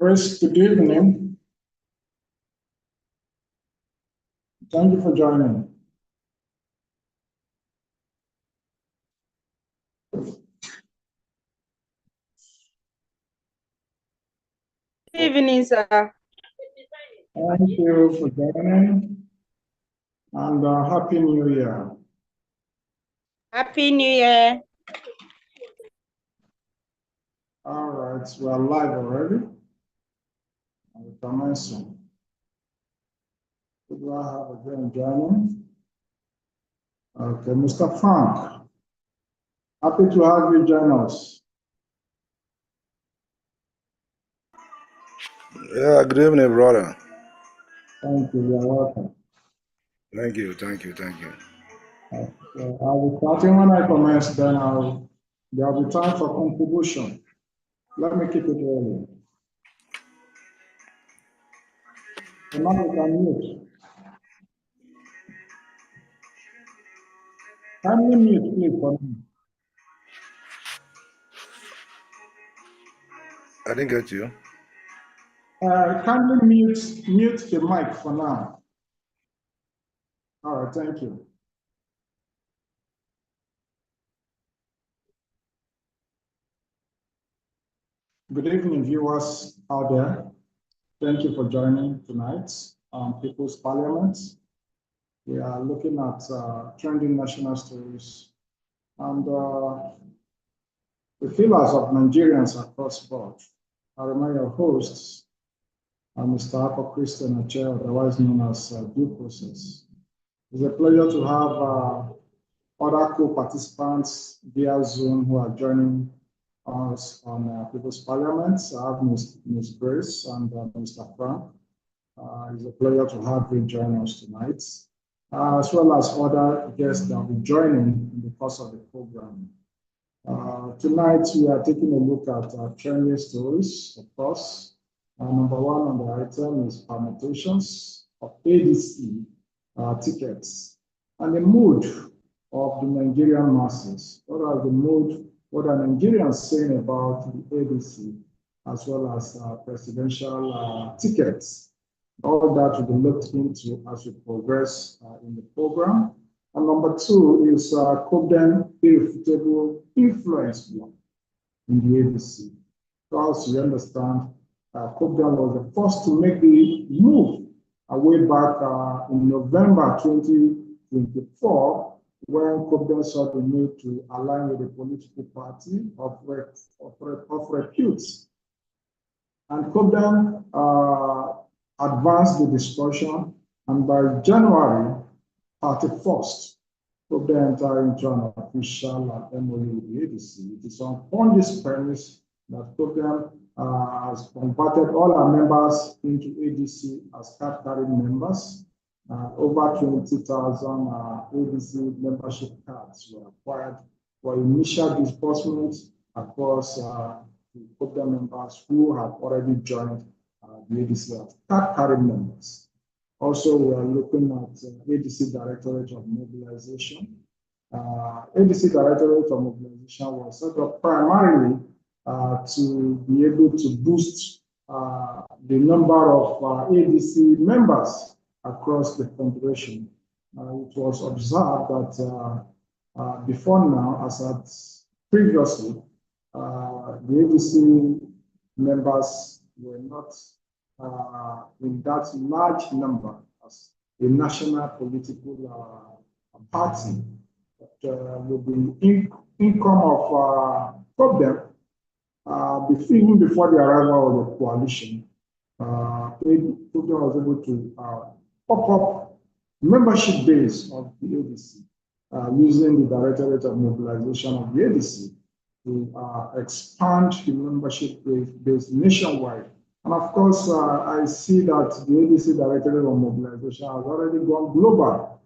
Chris, good evening. Thank you for joining. Good evening, sir. Thank you for joining, and Happy New Year. Happy New Year. All right, we are live already. We'll commence soon. Who do I have again joining? Okay, Mr. Frank. Happy to have you join us. Yeah, good evening, brother. Thank you, you're welcome. Thank you, thank you, thank you. I'll be starting when I commence, then there'll be time for contribution. Let me keep it early. And now we can mute. Kindly mute, please, for me. I didn't get you. Kindly mute the mic for now. All right, thank you. Good evening, viewers out there. Thank you for joining tonight on People's Parliament. We are looking at trending national stories and the feelers of Nigerians across board. I remind your hosts, Mr. Ako Christian Ache, otherwise known as Due Process. It's a pleasure to have other co-participants via Zoom who are joining us on People's Parliament. I have Ms. Grace and Mr. Frank. It's a pleasure to have you join us tonight, as well as other guests that will be joining in the course of the program. Tonight, we are taking a look at trending stories, of course. Number one on the item is permutations of ADC tickets and the mood of the Nigerian masses. What are the mood? What are Nigerians saying about the ADC, as well as presidential tickets? All that will be looked into as we progress in the program. And number two is COPDEM irrefutable influence block in the ADC. So as you understand, COPDEM was the first to make the move way back in November 2024, when COPDEM saw the need to align with a political party of repute. And COPDEM advanced the discussion, and by January 31st, COPDEM entered into an official MOU with the ADC. It is on this premise that COPDEM has converted all our members into ADC as card-carrying members. Over 20,000 ADC membership cards were acquired for initial disbursements across the COPDEM members who have already joined the ADC as card-carrying members. Also, we are looking at ADC Directorate of Mobilisation. ADC Directorate of Mobilisation was set up primarily to be able to boost the number of ADC members across the Confederation. It was observed that before now, as at previously, the ADC members were not in that large number as a national political party. But with the income of COPDEM, even before the arrival of the coalition, COPDEM was able to pop up membership base of the ADC using the Directorate of Mobilisation of the ADC to expand the membership base nationwide. And of course, I see that the ADC Directorate of Mobilisation has already gone global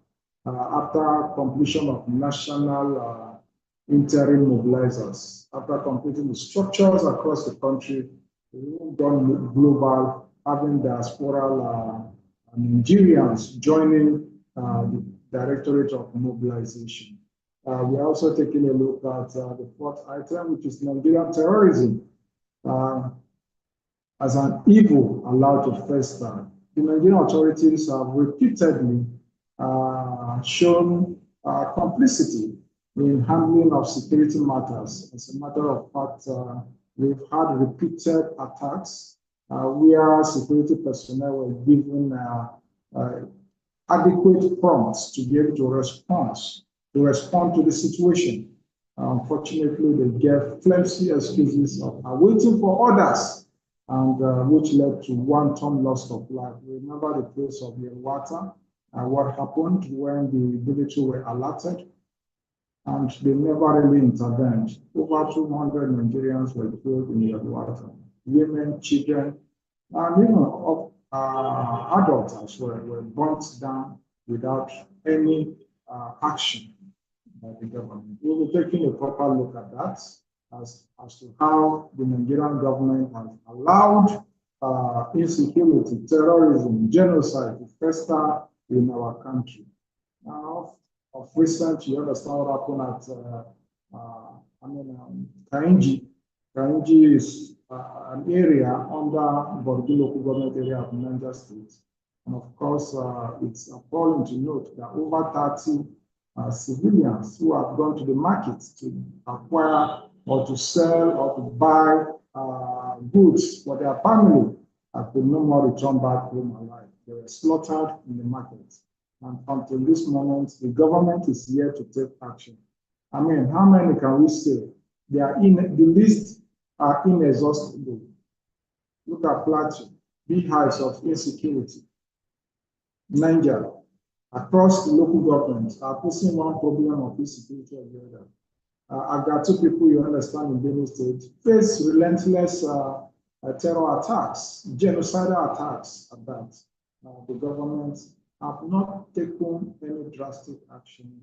after completion of national interim mobilizers. After completing the structures across the country, we've gone global, having diasporal Nigerians joining the Directorate of Mobilisation. We're also taking a look at the fourth item, which is Nigerian terrorism. as an evil allowed to fester. The Nigerian authorities have repeatedly shown complicity in handling of security matters. As a matter of fact, we've had repeated attacks where security personnel were given adequate prompts to be able to respond to the situation. Unfortunately, they gave flimsy excuses of waiting for orders, and which led to wanton loss of life. Remember the case of Yelwata, what happened when the military were alerted, and they never really intervened. Over 200 Nigerians were killed in Yelwata, women, children, and even adults as well were burnt down without any action by the government. We'll be taking a proper look at that as to how the Nigerian government has allowed insecurity, terrorism, genocide to fester in our country. Now, of recent, you understand what happened at Kainji. Kainji is an area under Borgu local government area of Niger State. And of course, it's appalling to note that over 30 civilians who have gone to the market to acquire or to sell or to buy goods for their family could no more return back home alive. They were slaughtered in the market. And until this moment, the government is here to take action. I mean, how many can we say? They are the list are inexhaustible. Look at Plateau, beehives of insecurity. Niger, across the local governments are facing one problem of insecurity or the other. I've got two people you understand in Benue State face relentless terror attacks, genocidal attacks at that. The government have not taken any drastic action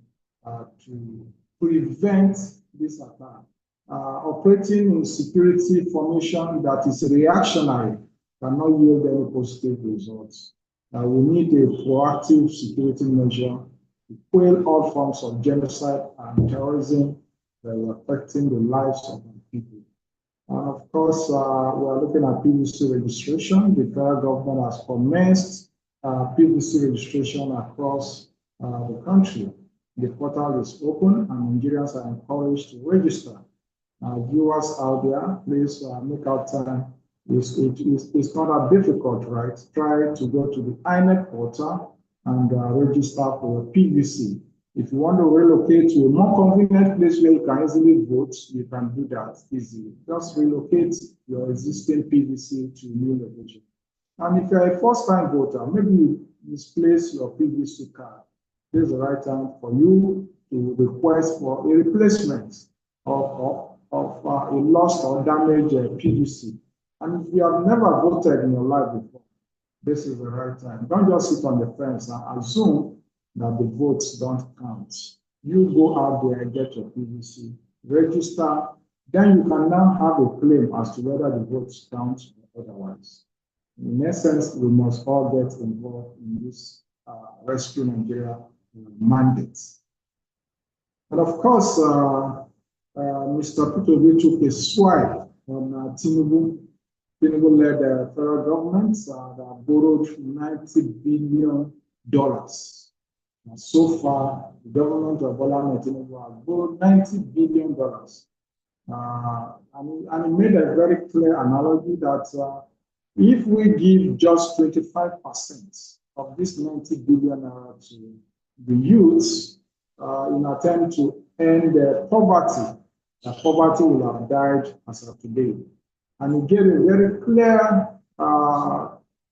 to prevent this attack. Operating in security formation that is reactionary cannot yield any positive results. We need a proactive security measure to quell all forms of genocide and terrorism that are affecting the lives of our people. And of course, we are looking at PVC registration. The federal government has commenced PVC registration across the country. The portal is open and Nigerians are encouraged to register. Viewers out there, please make out time. It's not that difficult, right? Try to go to the INEC portal and register for your PVC. If you want to relocate to a more convenient place where you can easily vote, you can do that easily. Just relocate your existing PVC to a new location. And if you're a first-time voter, maybe you misplace your PVC card. This is the right time for you to request for a replacement of a lost or damaged PVC. And if you have never voted in your life before, this is the right time. Don't just sit on the fence and assume that the votes don't count. You go out there and get your PVC, register, then you can now have a claim as to whether the votes count or otherwise. In essence, we must all get involved in this Rescue Nigeria mandate. And of course, Mr. Tinubu took a swipe on Tinubu. Tinubu-led federal government that borrowed $90 billion. And so far, the government of Bola Tinubu has borrowed $90 billion. And he made a very clear analogy that if we give just 25% of this $90 billion to the youths in attempt to end poverty, the poverty will have died as of today. And he gave a very clear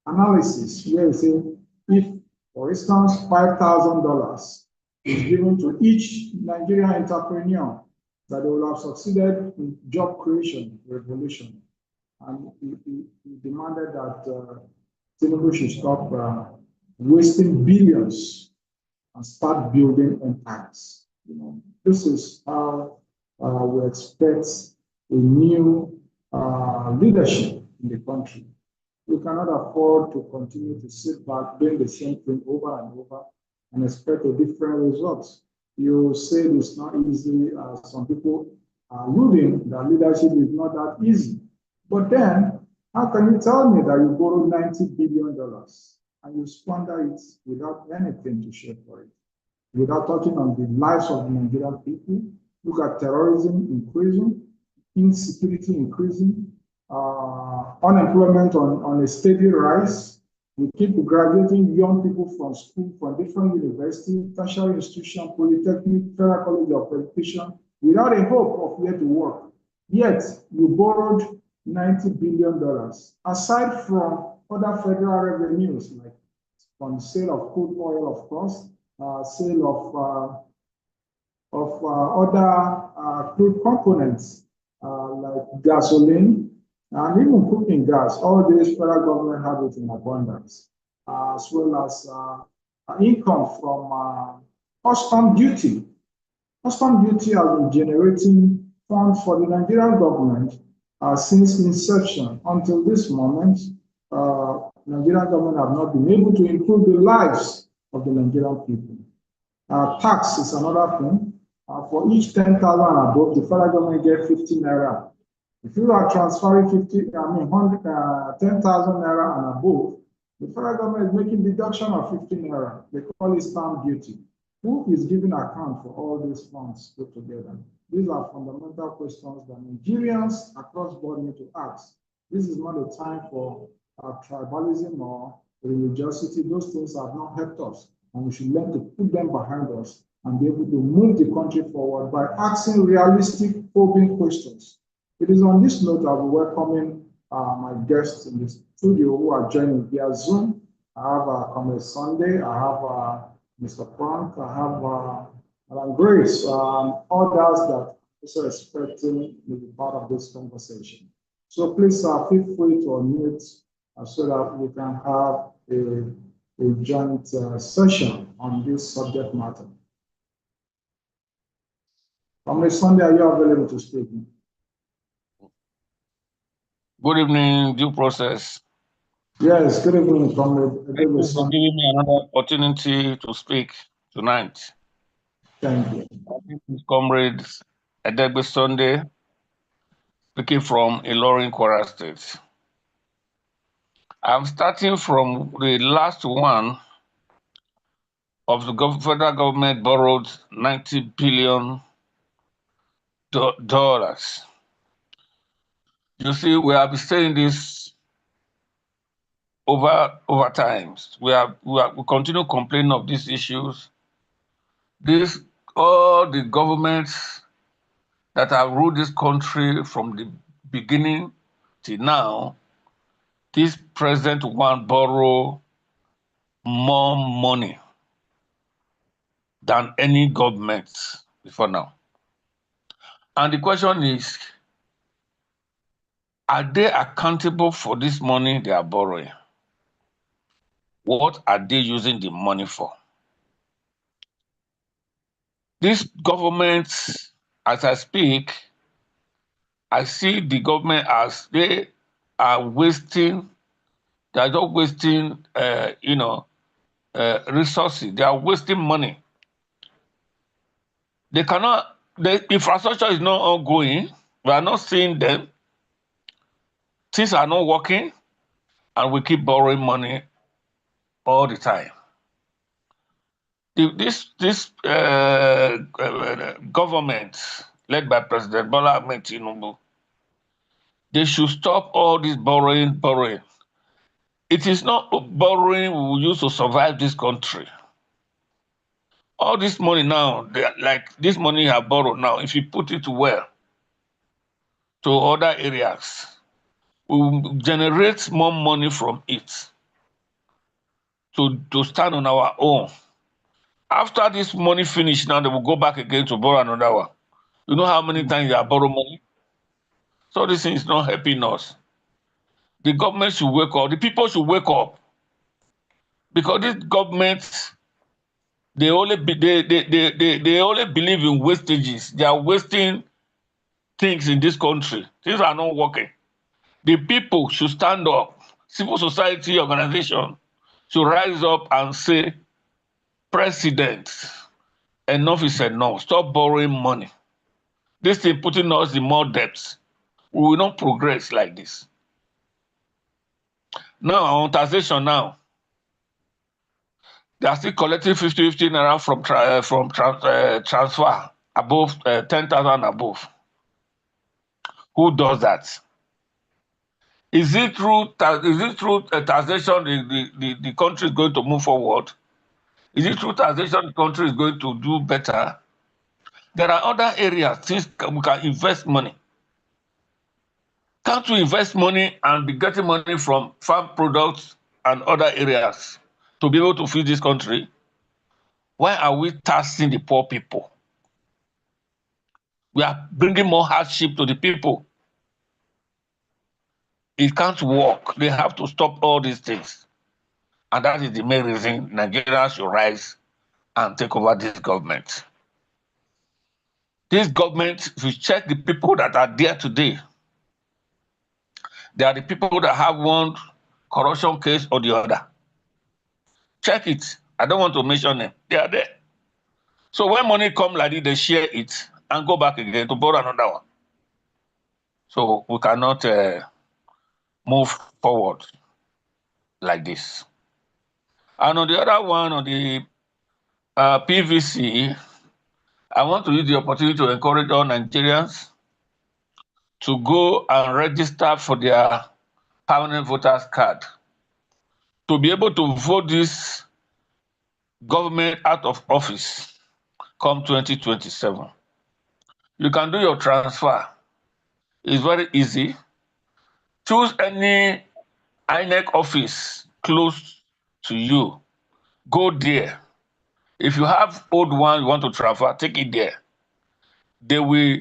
analysis where he said, if, for instance, $5,000 is given to each Nigerian entrepreneur, that they will have succeeded in job creation revolution. And he demanded that Tinubu should stop wasting billions and start building empires. You know, this is how we expect a new leadership in the country. We cannot afford to continue to sit back doing the same thing over and over and expect a different result. You say it's not easy. Some people are alluding that leadership is not that easy. But then How can you tell me that you borrowed $90 billion and you squander it without anything to show for it? Without touching on the lives of the Nigerian people? Look at terrorism increasing, insecurity increasing, unemployment on a steady rise. We keep graduating young people from school, from different universities, tertiary institutions, polytechnic, federal college of education, without a hope of where to work. Yet you borrowed $90 billion, aside from other federal revenues, like from the sale of crude oil, of course, sale of other crude components like gasoline and even cooking gas. All these federal government have it in abundance, as well as income from custom duty. Custom duty has been generating funds for the Nigerian government since inception until this moment. Nigerian government have not been able to improve the lives of the Nigerian people. Tax is another thing. For each 10,000 above, the federal government get 50 naira. If you are transferring 10,000 naira and above, the federal government is making deduction of 50 naira. They call it stamp duty. Who is giving account for all these funds put together? These are fundamental questions that Nigerians across board need to ask. This is not a time for tribalism or religiosity. Those things have not helped us, and we should learn to put them behind us and be able to move the country forward by asking realistic, probing questions. It is on this note I'll be welcoming my guests in the studio who are joining via Zoom. I have Comrade Sunday, I have Mr. Frank, I have Madam Grace, others that also expecting to be part of this conversation. So please feel free to unmute so that we can have a joint session on this subject matter. Comrade Sunday, are you available to speak? Good evening, due process. Yes, good evening, Comrade. Thank you for giving me another opportunity to speak tonight. Thank you. This is Comrade Edegbe Sunday, speaking from Ilorin, Kwara State. I'm starting from the last one of the federal government borrowed $90 billion. You see, we have been saying this over times. We continue complaining of these issues. All the governments that have ruled this country from the beginning till now, this present one borrow more money than any government before now. And the question is, are they accountable for this money they are borrowing? What are they using the money for? This government, as I speak, I see the government as they are wasting, they are not wasting, resources. They are wasting money. They cannot, the infrastructure is not ongoing. We are not seeing them. Things are not working, and we keep borrowing money all the time. This government led by President Bola Ahmed Tinubu, they should stop all this borrowing. It is not borrowing we will use to survive this country. All this money now, like this money you have borrowed now, if you put it well to other areas, we will generate more money from it to stand on our own. After this money finish now, they will go back again to borrow another one. You know how many times they have borrowed money? So this thing is not helping us. The government should wake up. The people should wake up. Because this government, they only believe in wastages. They are wasting things in this country. Things are not working. The people should stand up. Civil society organization should rise up and say, President, enough is enough. Stop borrowing money. This thing putting us in more debts. We will not progress like this. Now, on taxation now, they are still collecting 50 naira from transfer above 10,000 above. Who does that? Is it through taxation the country is going to move forward? Is it through taxation the country is going to do better? There are other areas things we can invest money. Can't we invest money and be getting money from farm products and other areas to be able to feed this country? Why are we taxing the poor people? We are bringing more hardship to the people. It can't work. They have to stop all these things. And that is the main reason Nigeria should rise and take over this government. This government, if you check the people that are there today, they are the people that have one corruption case or the other. Check it. I don't want to mention them. They are there. So when money come like this, they share it and go back again to borrow another one. So we cannot move forward like this. And on the other one, on the PVC, I want to use the opportunity to encourage all Nigerians to go and register for their permanent voters card to be able to vote this government out of office come 2027. You can do your transfer. It's very easy. Choose any INEC office close to you. Go there. If you have old one you want to transfer, take it there. They will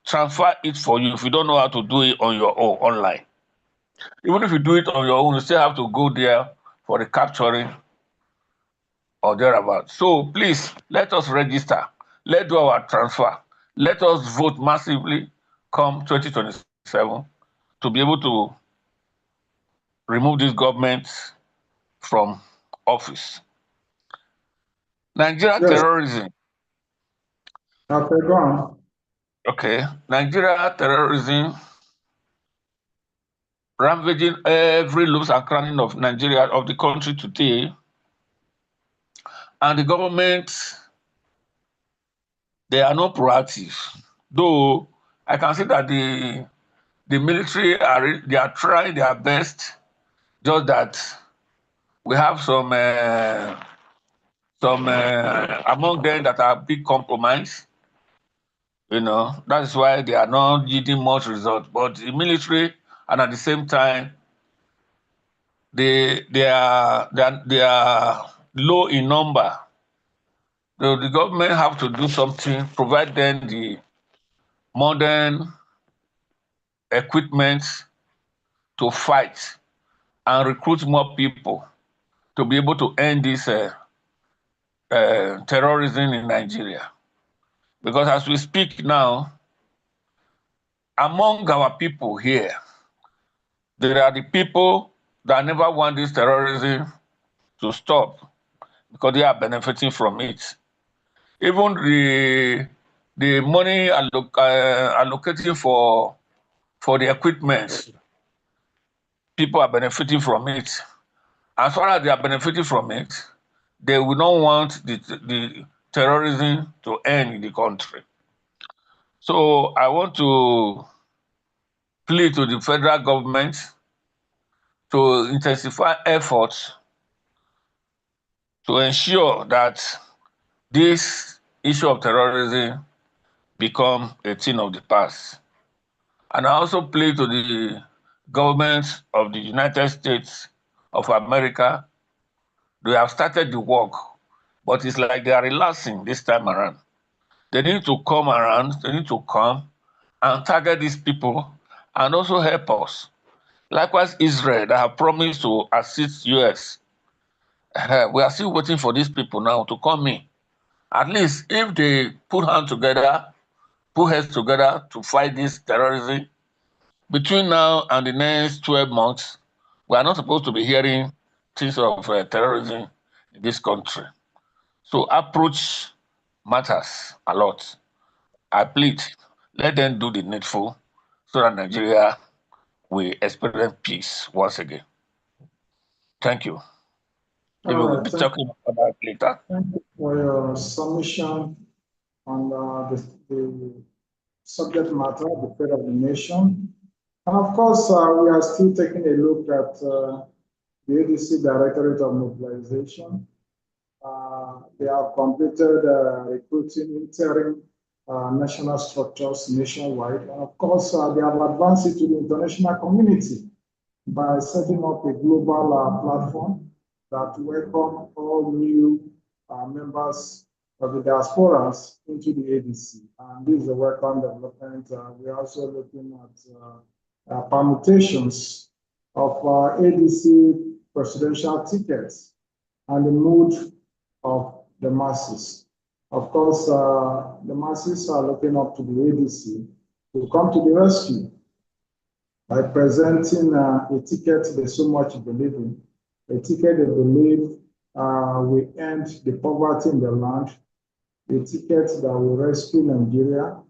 transfer it for you if you don't know how to do it on your own online. Even if you do it on your own, you still have to go there for the capturing or thereabout. So please, let us register. Let's do our transfer. Let us vote massively come 2027 to be able to remove this government from office. Nigeria Yes. terrorism. Okay, go on. Okay. Nigeria terrorism ravaging every loose and cranny of Nigeria, of the country today. And the government, they are not proactive. Though I can see that the military they are trying their best, just that we have some among them that are big compromise. You know, that's why they are not yielding much result. But the military, and at the same time, they are low in number. So the government have to do something, provide them the modern equipment to fight and recruit more people to be able to end this terrorism in Nigeria. Because as we speak now, among our people here, there are the people that never want this terrorism to stop because they are benefiting from it. Even the money allocating for the equipment, people are benefiting from it. As far as they are benefiting from it, they will not want the terrorism to end in the country. So I want to plead to the federal government to intensify efforts to ensure that this issue of terrorism become a thing of the past. And I also plead to the governments of the United States of America. They have started the work, but it's like they are relaxing this time around. They need to come around, they need to come and target these people and also help us. Likewise, Israel, that have promised to assist US. We are still waiting for these people now to come in. At least if they put hands together, put heads together to fight this terrorism, between now and the next 12 months, we are not supposed to be hearing things of terrorism in this country. So approach matters a lot. I plead, let them do the needful so that Nigeria will experience peace once again. Thank you. We All will right, be talking about that later. thank you for your submission on the subject matter, the fate of the nation. And of course, we are still taking a look at the ADC Directorate of Mobilisation. They have completed recruiting interim national structures nationwide. And of course, they have advanced it to the international community by setting up a global platform that welcome all new members of the diasporas into the ADC. And this is a welcome development. We're also looking at permutations of ADC presidential tickets and the mood of the masses. Of course, the masses are looking up to the ADC to come to the rescue by presenting a ticket they so much believe in, a ticket they believe will end the poverty in the land, a ticket that will rescue Nigeria,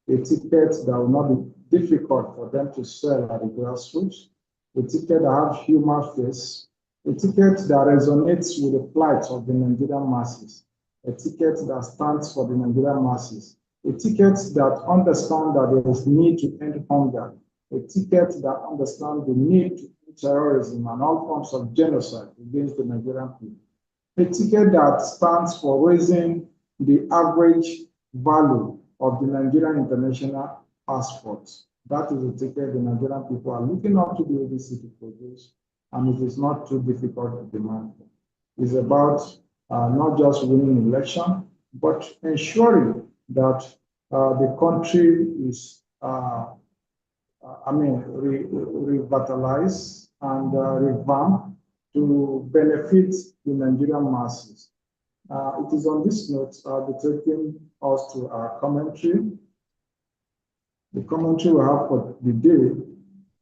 a ticket that will not be difficult for them to sell at the grassroots, a ticket that has human face, a ticket that resonates with the plight of the Nigerian masses, a ticket that stands for the Nigerian masses, a ticket that understands that there is need to end hunger, a ticket that understands the need to end terrorism and all forms of genocide against the Nigerian people, a ticket that stands for raising the average value of the Nigerian international passport. That is a ticket the Nigerian people are looking up to the ADC to produce, and it is not too difficult to demand for. It's about not just winning election, but ensuring that the country is, revitalized and revamped to benefit the Nigerian masses. It is on this note I'll be taking us to our commentary. The commentary we have for the day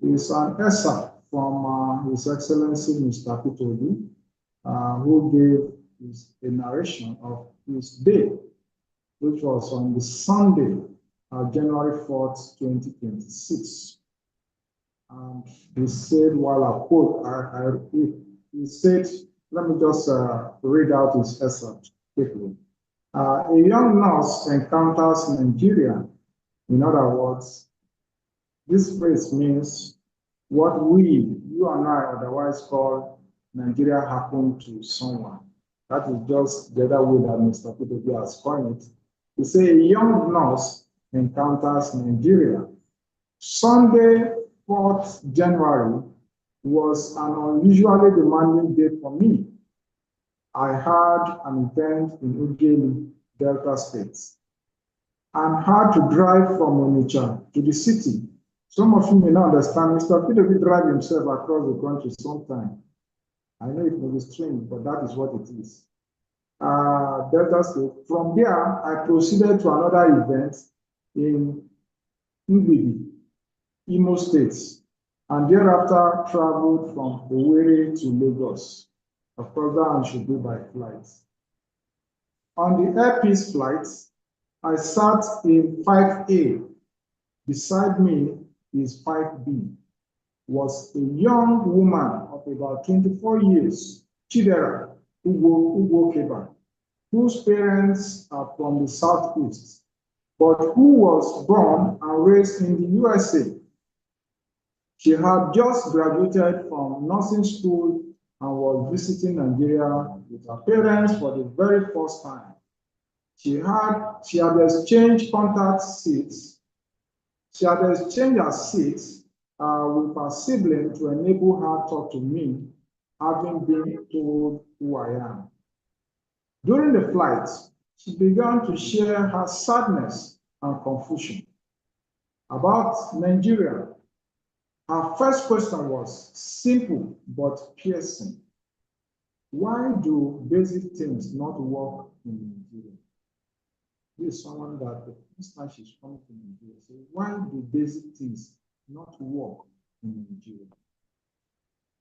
is an essay from His Excellency Mr. Tinubu, who gave a narration of his day, which was on the Sunday, January 4th, 2026. And he said, while I quote, he said, let me just read out his essay quickly. A young nurse encounters Nigeria. In other words, this phrase means what you and I otherwise call Nigeria happened to someone. That is just the other way that Mr. Tinubu has coined it. He said a young nurse encounters Nigeria. Sunday, 4th January was an unusually demanding day for me. I had an event in Ughelli, Delta State, and had to drive from Onitsha to the city. Some of you may not understand, Mr. Tinubu drive himself across the country sometimes. I know it may be strange, but that is what it is. Delta State. From there, I proceeded to another event in Ughelli, Imo State, and thereafter traveled from Owerri to Lagos. Of course, that one should be by flight. On the Air Peace flight, I sat in 5A. Beside me is 5B. Was a young woman of about 24 years, Chidera Ugwokeba, whose parents are from the Southeast, but who was born and raised in the USA. She had just graduated from nursing school and was visiting Nigeria with her parents for the very first time. She had exchanged contact seats. She had exchanged her seats with her sibling to enable her to talk to me, having been told who I am. During the flight, she began to share her sadness and confusion about Nigeria. Her first question was simple but piercing. Why do basic things not work in Nigeria? This is someone that the first time she's coming to Nigeria. So why do basic things not work in Nigeria?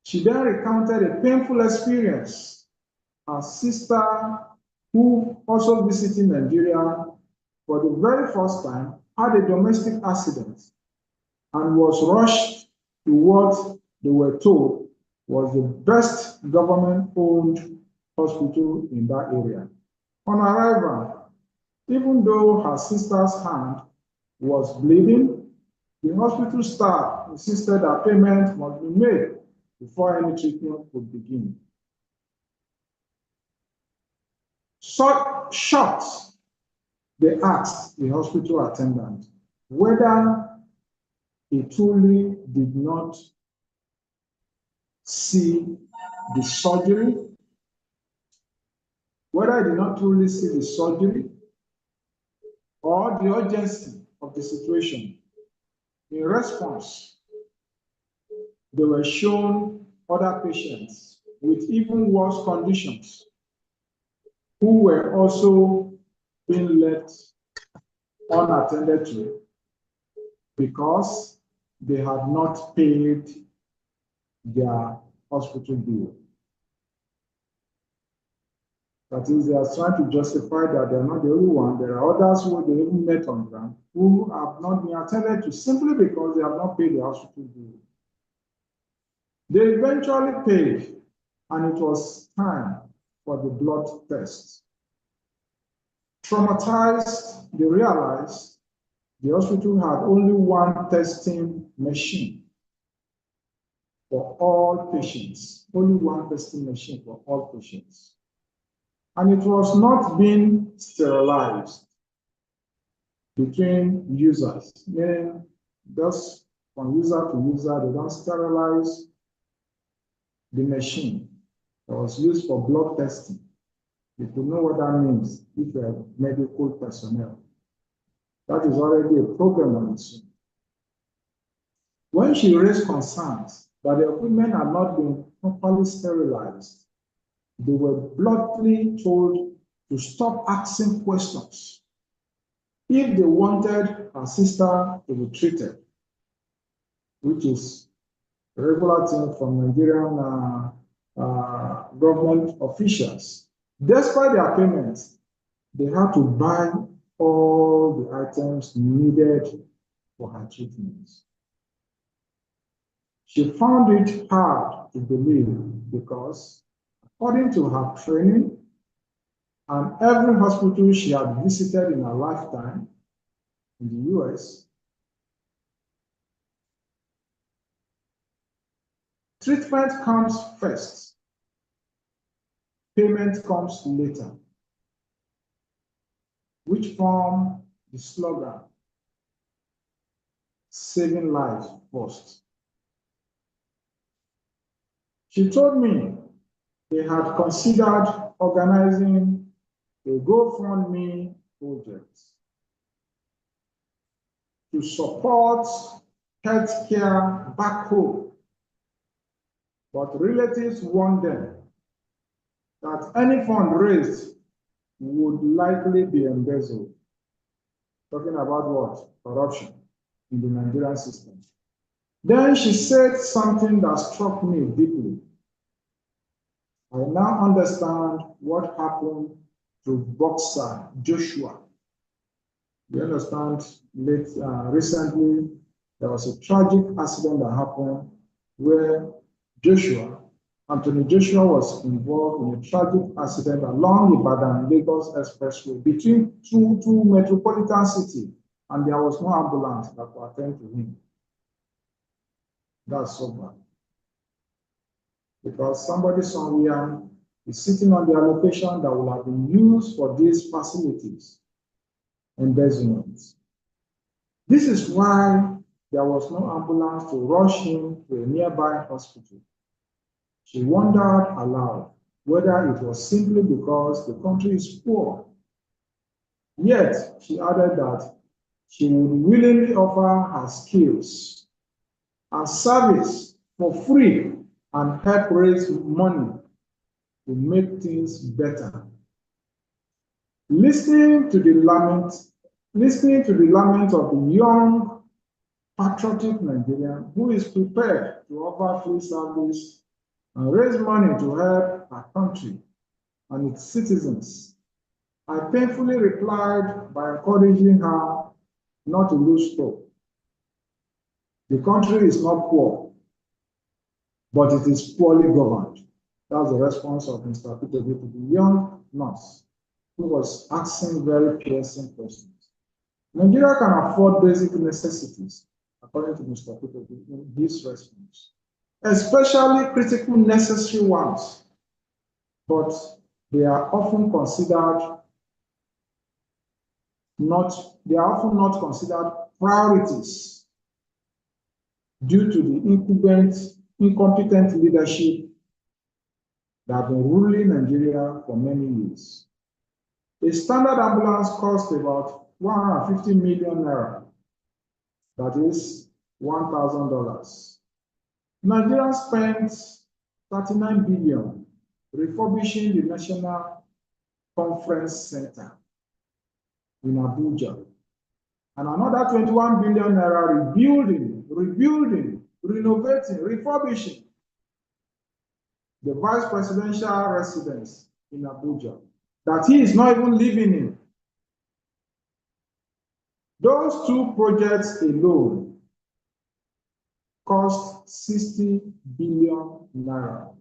She then recounted a painful experience. Her sister, who also visited Nigeria for the very first time, had a domestic accident and was rushed to what they were told was the best government-owned hospital in that area. On arrival, even though her sister's hand was bleeding, the hospital staff insisted that payment must be made before any treatment could begin. So shocked, they asked the hospital attendant whether he truly did not see the surgery, whether he did not truly see the surgery or the urgency of the situation. In response, they were shown other patients with even worse conditions who were also being left unattended to because they had not paid their hospital bill. That is, they are trying to justify that they're not the only one. There are others who they even met on ground who have not been attended to simply because they have not paid the hospital bill. They eventually paid, and it was time for the blood test. Traumatized, they realized the hospital had only one testing machine for all patients, only one testing machine for all patients. And it was not being sterilized between users, meaning just from user to user, they don't sterilize the machine that was used for blood testing. You could know what that means if you're medical personnel. That is already a problem on its own. When she raised concerns that the equipment had not been properly sterilized, they were bluntly told to stop asking questions if they wanted her sister to be treated, which is a regular thing from Nigerian government officials. Despite their payments, they had to buy all the items needed for her treatments. She found it hard to believe because, according to her training and every hospital she had visited in her lifetime in the US, treatment comes first, payment comes later, which form the slogan, saving lives first. She told me they had considered organizing a GoFundMe project to support healthcare back home, but relatives warned them that any fund raised would likely be embezzled. Talking about what? Corruption in the Nigerian system. Then she said something that struck me deeply. I now understand what happened to boxer Joshua. You understand, recently there was a tragic accident that happened where Anthony Joshua was involved in a tragic accident along Ibadan-Lagos Expressway between two metropolitan cities, and there was no ambulance that would attend to him. That's so bad. Because somebody somewhere is sitting on the allocation that will have been used for these facilities, embezzlement. This is why there was no ambulance to rush him to a nearby hospital. She wondered aloud whether it was simply because the country is poor. Yet, she added that she would willingly offer her skills and service for free and help raise money to make things better. Listening to the lament of the young, patriotic Nigerian who is prepared to offer free service and raise money to help our country and its citizens, I painfully replied by encouraging her not to lose hope. The country is not poor. but it is poorly governed. That's the response of Mr. Peter to the young nurse who was asking very piercing questions. Nigeria can afford basic necessities, according to Mr. Peter in his response, especially critical necessary ones, but they are often not considered priorities due to the incompetent leadership that have been ruling Nigeria for many years. A standard ambulance costs about 150 million naira, that is $1,000. Nigeria spent 39 billion refurbishing the National Conference Center in Abuja, and another 21 billion naira rebuilding, renovating, refurbishing the vice presidential residence in Abuja that he is not even living in. Those two projects alone cost 60 billion naira.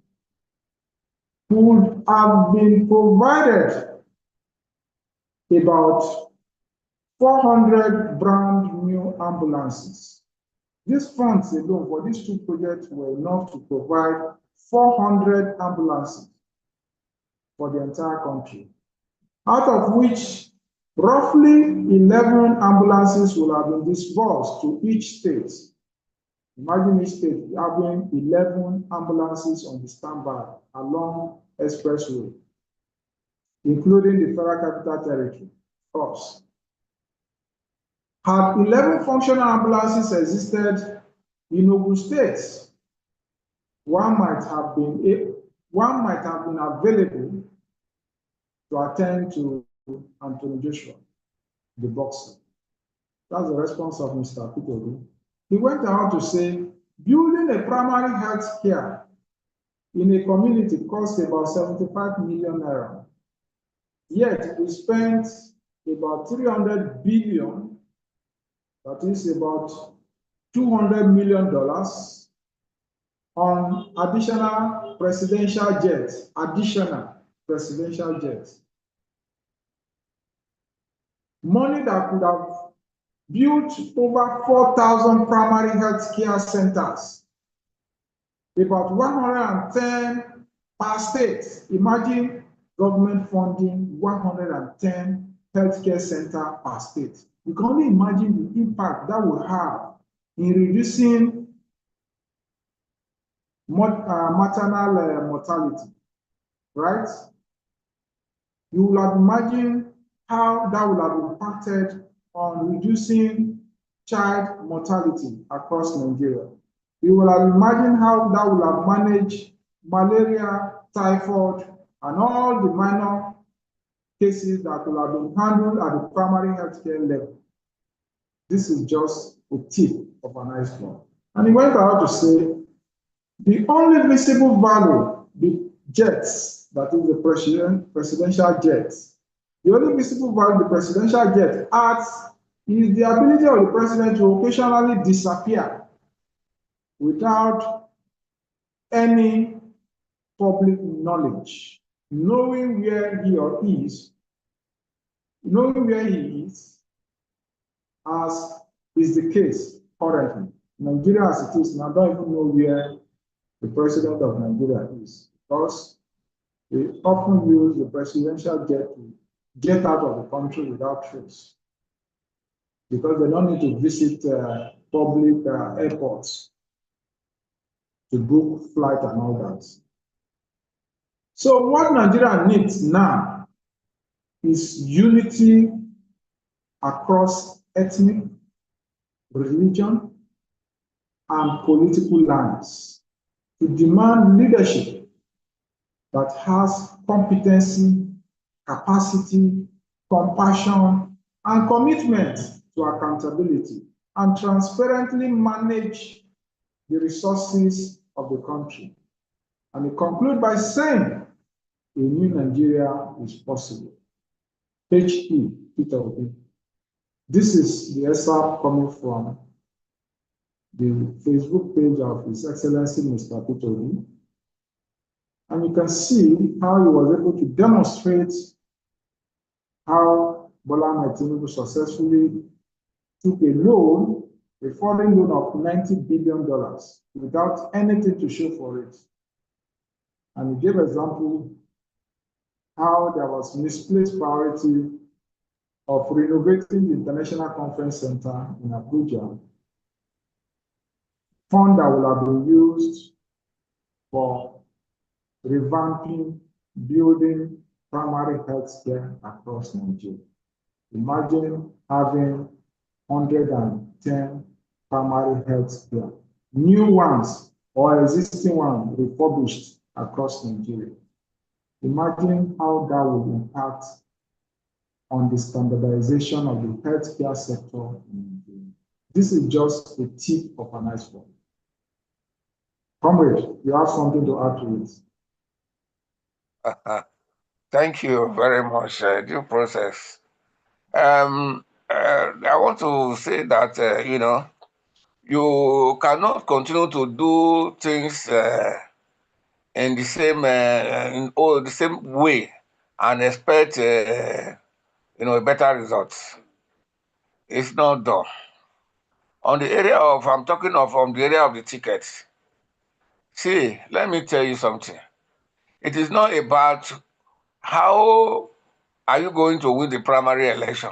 Would have been provided about 400 brand new ambulances. These funds alone for these two projects were enough to provide 400 ambulances for the entire country, out of which roughly 11 ambulances will have been disbursed to each state. Imagine each state having 11 ambulances on the standby along expressway, including the Federal Capital Territory, us. Had 11 functional ambulances existed in Ogun State, one might have been available to attend to Anthony Joshua, the boxer. That's the response of Mr. Peter. He went on to say, building a primary health care in a community costs about 75 million naira. Yet we spent about 300 billion, that is about $200 million, on additional presidential jets. Money that could have built over 4,000 primary health care centers, about 110 per state. Imagine government funding 110 healthcare centers per state. You can only imagine the impact that will have in reducing maternal mortality, right? You will have imagined how that will have impacted on reducing child mortality across Nigeria. You will have imagined how that will have managed malaria, typhoid, and all the minor cases that will have been handled at the primary healthcare level. This is just a tip of an iceberg. And he went on to say, the only visible value, the jets, that is the presidential jets, the only visible value the presidential jet adds is the ability of the president to occasionally disappear without any public knowledge, knowing where he is, as is the case currently. Nigeria as it is now don't even know where the president of Nigeria is, because they often use the presidential jet to get out of the country without trace, because they don't need to visit public airports to book flight and all that. So what Nigeria needs now is unity across ethnic, religion, and political lines to demand leadership that has competency, capacity, compassion, and commitment to accountability, and transparently manage the resources of the country. And we conclude by saying a new Nigeria is possible. H.E. Peter Obi. This is the excerpt coming from the Facebook page of His Excellency Mr. Tinubu, and you can see how he was able to demonstrate how Bola Ahmed Tinubu successfully took a loan, a foreign loan of $90 billion without anything to show for it. And he gave example how there was misplaced priority of renovating the International Conference Center in Abuja, fund that will have been used for revamping, building primary health care across Nigeria. Imagine having 110 primary health care, new ones or existing ones refurbished across Nigeria. Imagine how that would impact on the standardization of the healthcare sector in Nigeria. This is just the tip of an iceberg. Comrade, you have something to add to it. Thank you very much, due process. I want to say that, you cannot continue to do things in the same the same way and expect a better results. It's not done. On the area of I'm talking of on the area of the tickets. See, let me tell you something. It is not about how are you going to win the primary election.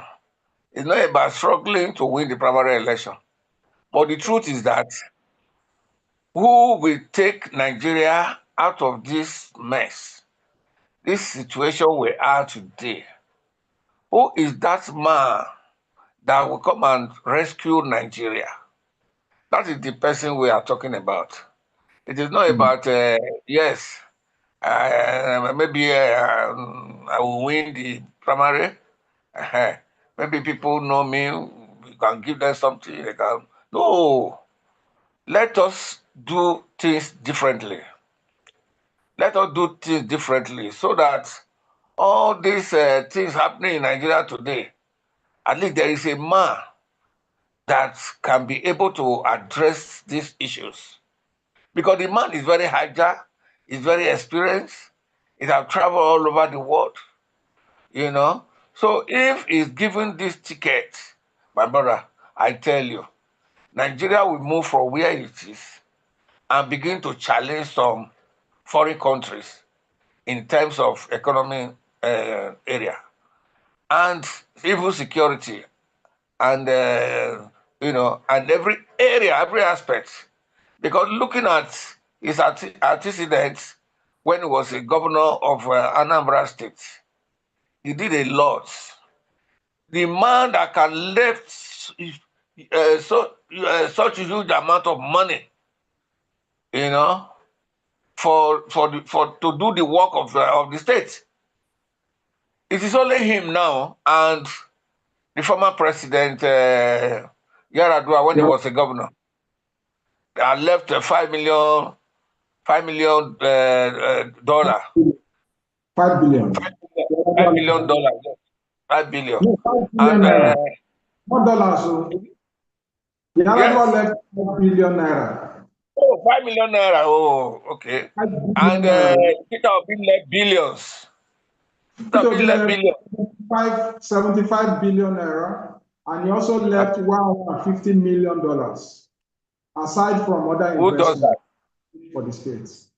It's not about struggling to win the primary election. But the truth is that who will take Nigeria out of this mess, this situation we are today? Who is that man that will come and rescue Nigeria? That is the person we are talking about. It is not about, yes, maybe I will win the primary. Maybe people know me, you can give them something. They can. No, let us do things differently. Let us do things differently so that all these things happening in Nigeria today, at least there is a man that can be able to address these issues. Because the man is very agile, he's very experienced, he has traveled all over the world, So if he's given this ticket, my brother, I tell you, Nigeria will move from where it is and begin to challenge some foreign countries in terms of economic area and even security and and every area, every aspect. Because looking at his antecedents when he was a governor of Anambra State, he did a lot. The man that can lift such a huge amount of money, for to do the work of the state. It is only him now and the former president Yaradua when he was a governor. I left $5 million dollar. $5 billion. $5 billion. $5 billion. No, $5 billion naira. Not dollars. So Yaradua left $5 billion naira. Oh, 5 million naira. Oh, okay. And Peter Obi left billions. Peter Obi left billions. 75 billion naira, and he also left $150 million aside from other investments for the states.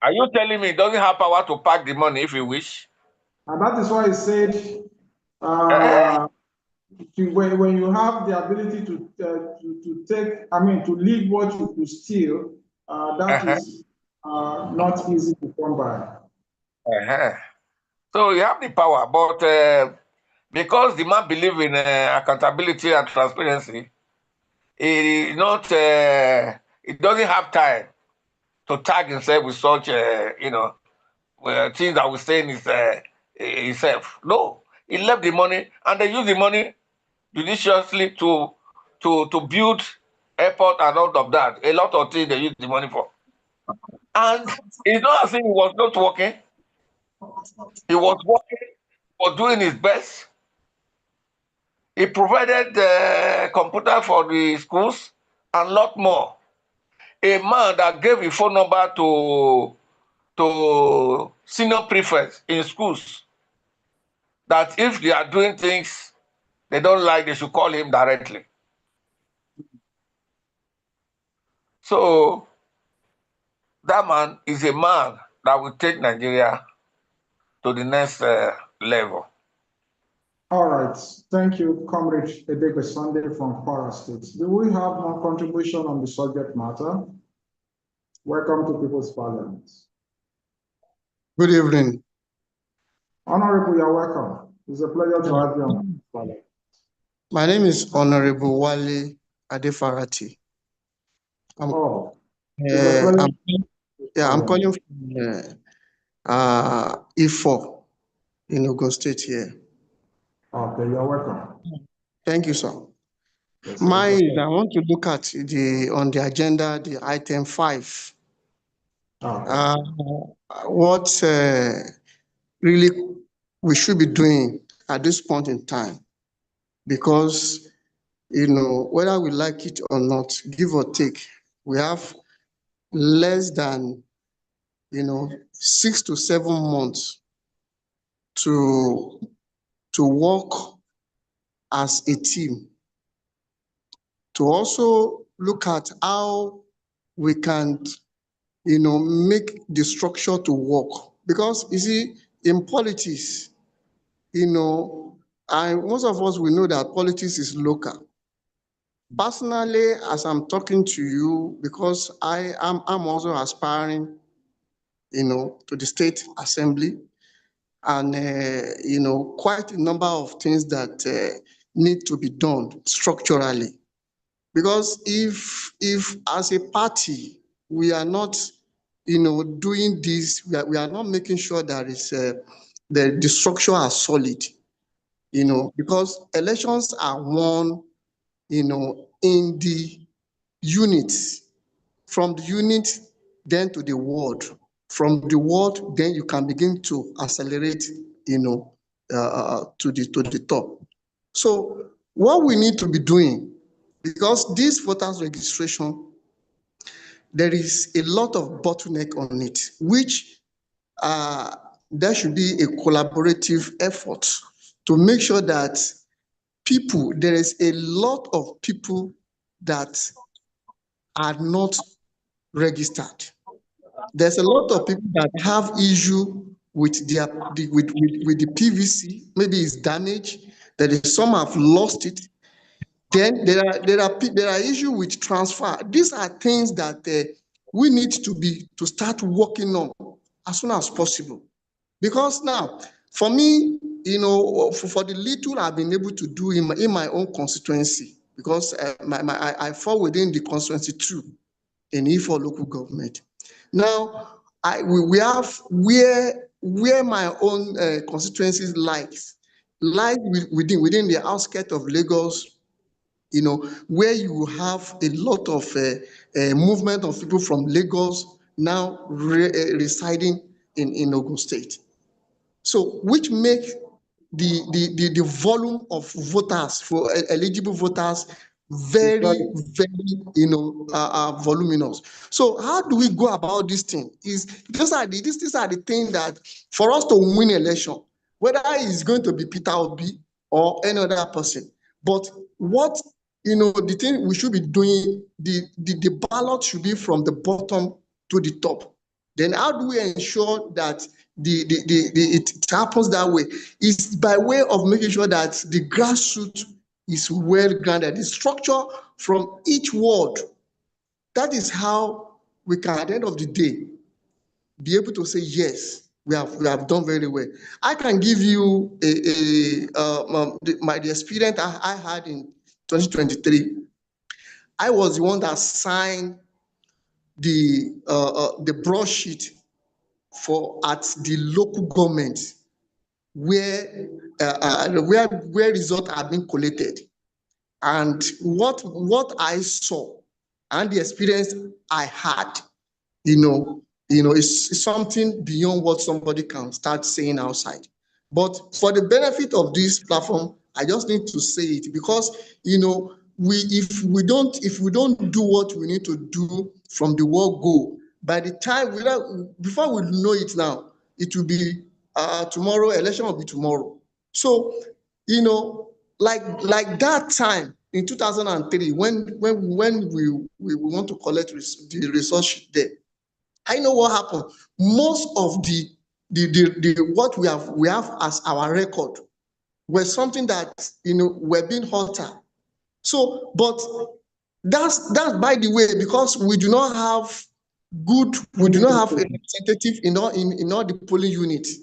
Are you telling me he doesn't have power to pack the money if he wish? And that is why he said, when you have the ability to take, to leave what you could steal, that is not easy to come by. So you have the power, but because the man believes in accountability and transparency, he doesn't have time to tag himself with such, things that we say in himself. No, he left the money, and they use the money judiciously to build airport and all of that. A lot of things they use the money for. And it's not as if he was not working. He was working, was doing his best. He provided the computer for the schools and lot more. A man that gave his phone number to senior prefects in schools, that if they are doing things they don't like, they should call him directly. So that man is a man that will take Nigeria to the next level. All right. Thank you, Comrade Edebe Sunday from Kwara State. Do we have more contribution on the subject matter? Welcome to People's Parliament. Good evening. Honorable, you're welcome. It's a pleasure to have you on Parliament. My name is Honorable Wale Adefarati. I'm calling from E4 in Ogun State here. Okay, you're welcome. Thank you, sir. Yes, I want to look at on the agenda, the item 5. Okay. What really we should be doing at this point in time, because whether we like it or not, give or take, we have less than 6 to 7 months to work as a team, to also look at how we can make the structure to work. Because you see, in politics, most of us, we know that politics is local. Personally, as I'm talking to you, because I'm also aspiring to the State Assembly, and quite a number of things that need to be done structurally. Because if as a party we are not doing this, we are not making sure that the structure are solid, because elections are won in the units, from the unit then to the ward, from the ward then you can begin to accelerate to the top. So what we need to be doing, because this voters registration, there is a lot of bottleneck on it, which there should be a collaborative effort to make sure that there is a lot of people that are not registered. There's a lot of people that have issue with the PVC. Maybe it's damaged. Some have lost it. Then there are issues with transfer. These are things that we need to start working on as soon as possible. Because now, for me, for the little I've been able to do in my own constituency, because I fall within the constituency too, in E4 local government. Now, we have where my own constituencies lies within the outskirts of Lagos, where you have a lot of movement of people from Lagos now residing in Ogun State. So, which make the volume of voters, for eligible voters, very voluminous. So how do we go about this thing? These are the things that for us to win election, whether it's going to be Peter Obi or any other person, but what the thing we should be doing, the ballot should be from the bottom to the top. Then how do we ensure that it happens that way? It's by way of making sure that the grassroots is well grounded, the structure from each ward. That is how we can, at the end of the day, be able to say, yes, we have done very well. I can give you the experience I had in 2023. I was the one that signed the broadsheet at the local government where results are being collected. And what I saw and the experience I had, is something beyond what somebody can start saying outside. But for the benefit of this platform, I just need to say it because, if we don't do what we need to do from the word go, by the time before we know it now, it will be tomorrow, election will be tomorrow. So, you know, like that time in 2003, when we want to collect the resource there, I know what happened. Most of the what we have as our record were something that, you know, were being halted. So, but that's by the way, because we do not have a representative in all the polling units.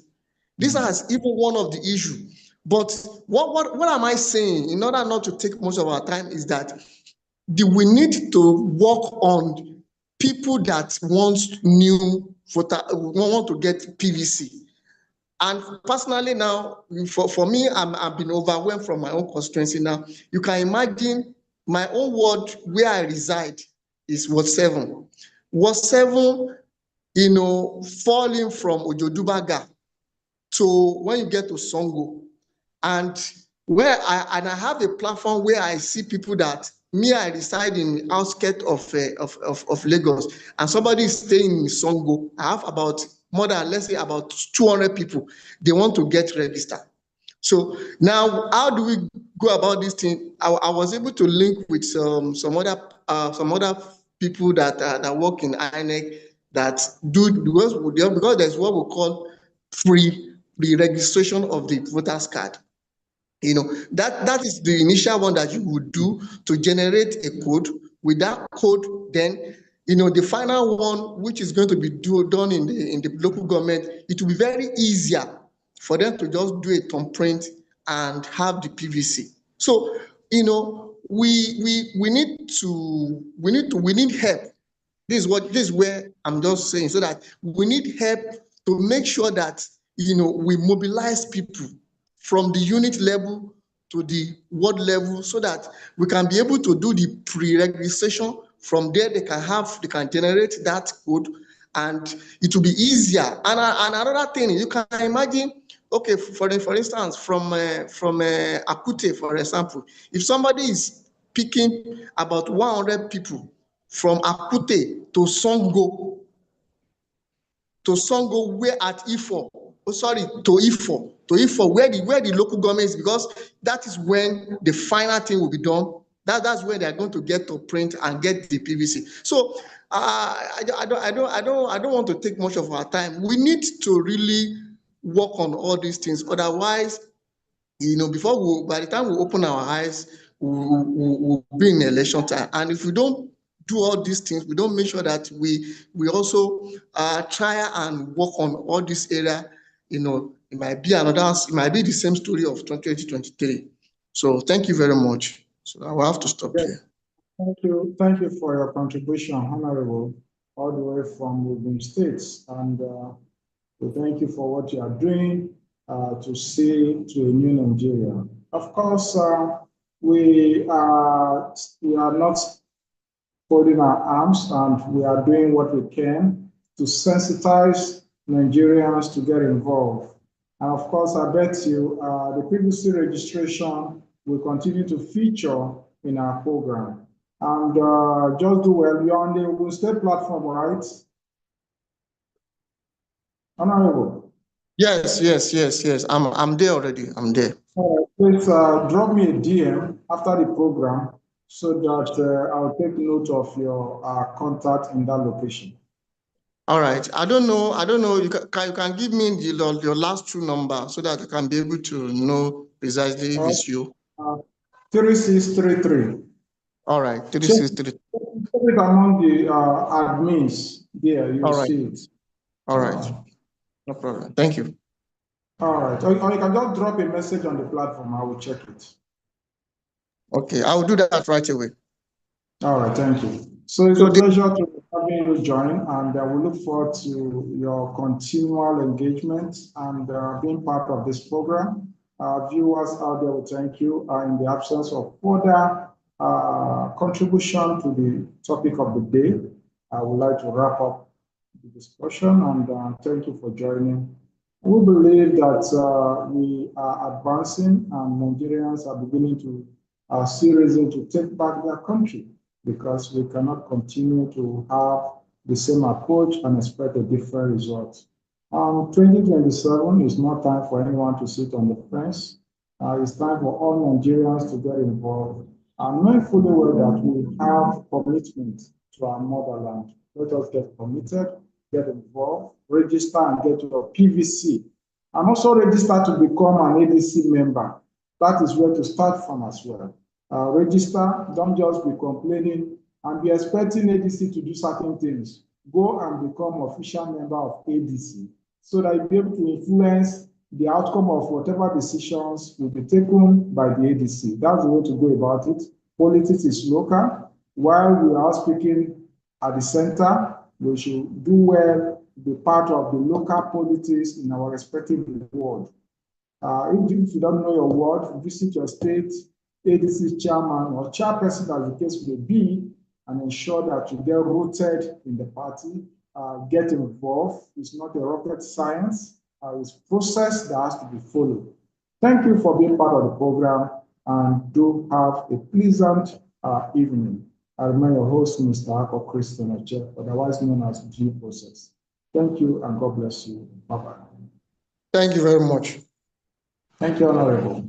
This is even one of the issues. But what am I saying? In order not to take much of our time, is that we need to work on people that want to get PVC. And personally now, for me, I've been overwhelmed from my own constituency now. You can imagine my own ward where I reside is Ward 7. Ward 7, you know, falling from Ojodubaga to when you get to Songo. And I have a platform where I see people that I reside in the outskirts of Lagos, and somebody is staying in Songo. I have about more than, let's say, about 200 people. They want to get registered. So now, how do we go about this thing? I was able to link with some other people that work in INEC that do, because there's what we call pre-registration of the voters card. You know, that is the initial one that you would do to generate a code. With that code, then, you know, the final one, which is going to be done in the local government, it will be very easier for them to just do a thumbprint and have the PVC. So, you know, we need help. This is where I'm just saying, so that we need help to make sure that, you know, we mobilize people from the unit level to the ward level, so that we can be able to do the pre-registration. From there, they can generate that code, and it will be easier. And another thing, you can imagine, okay, for instance, from Akute, for example, if somebody is picking about 100 people from Akute to Songo, where at Ifo, to Ifo, where the local government is, because that is when the final thing will be done. That's where they're going to get to print and get the PVC. So I don't want to take much of our time. We need to really work on all these things. Otherwise, you know, by the time we open our eyes, we'll be in election time. And if we don't do all these things, we don't make sure that we also try and work on all this area, you know, it might be the same story of 2023. So thank you very much. So I will have to stop here. Thank you for your contribution, Honorable, all the way from Ogun State. And we thank you for what you are doing to see to a new Nigeria. Of course, we are not folding our arms, and we are doing what we can to sensitize Nigerians to get involved. And of course, I bet you the PVC registration will continue to feature in our program. And just do well. You're on the Ogun State platform, right? Honorable. Yes. I'm there already. I'm there. Please drop me a DM after the program, so that I'll take note of your contact in that location. All right. I don't know. You can give me your last two numbers, so that I can be able to know precisely if it's you. 3633. All right. 3633. Put it among the admins there. You see it. All right. No problem. Thank you. All right. Or you can just drop a message on the platform. I will check it. Okay. I will do that right away. All right. Thank you. So it's a pleasure to having you join, and we look forward to your continual engagement and being part of this program. Viewers out there, we thank you. In the absence of further contribution to the topic of the day, I would like to wrap up the discussion, and thank you for joining. We believe that we are advancing, and Nigerians are beginning to see reason to take back their country, because we cannot continue to have the same approach and expect a different result. 2027 is not time for anyone to sit on the fence. It's time for all Nigerians to get involved, and knowing fully well that we have commitment to our motherland. Let us get committed, get involved, register and get your PVC, and also register to become an ADC member. That is where to start from as well. Register, don't just be complaining and be expecting ADC to do certain things. Go and become official member of ADC so that you'll be able to influence the outcome of whatever decisions will be taken by the ADC. That's the way to go about it. Politics is local. While we are speaking at the center, we should do well to be part of the local politics in our respective ward. If you don't know your ward, visit your state ADC chairman or chairperson, as the case may be, and ensure that you get rooted in the party. Get involved. It's not a rocket science. It's a process that has to be followed. Thank you for being part of the program, and do have a pleasant evening. I remain your host, Mr. Ako Christian Oche, otherwise known as G Process. Thank you and God bless you. Bye-bye. Thank you very much. Thank you, Honorable.